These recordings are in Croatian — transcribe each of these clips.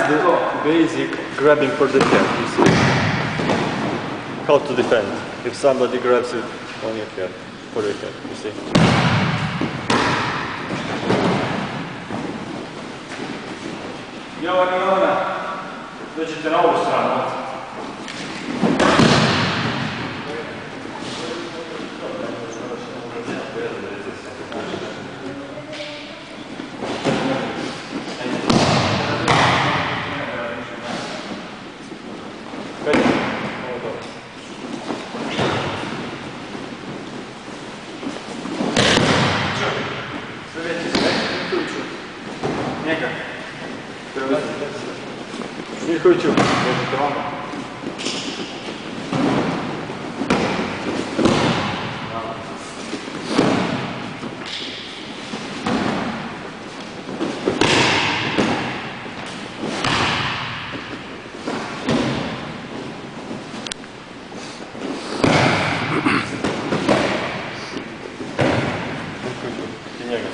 the basic grabbing for the head, you see. How to defend if somebody grabs it on your head, for your head, you see. Jovana, dođete na ovu stranu. Njega. Mirkoviću. I njega.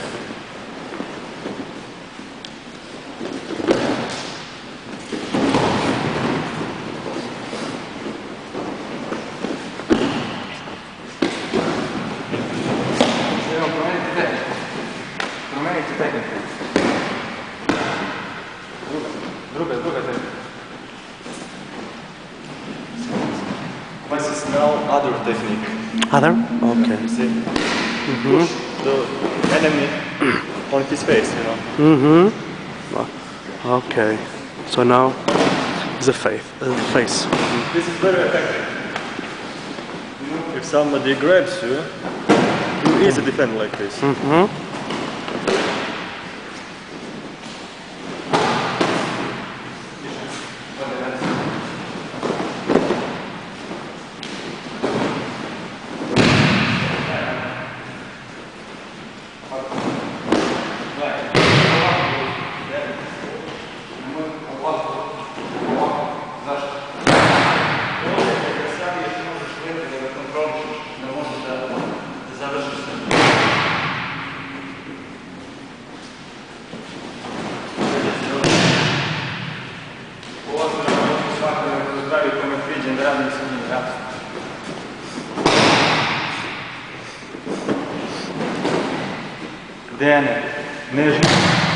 Promenite tehniku. Druga tehnika. This is now other technique. Other? Okay. You see? Push the enemy on his face, you know. Okay. So now the face. This is very effective. If somebody grabs you, you easily defend like this. Dene, nežno.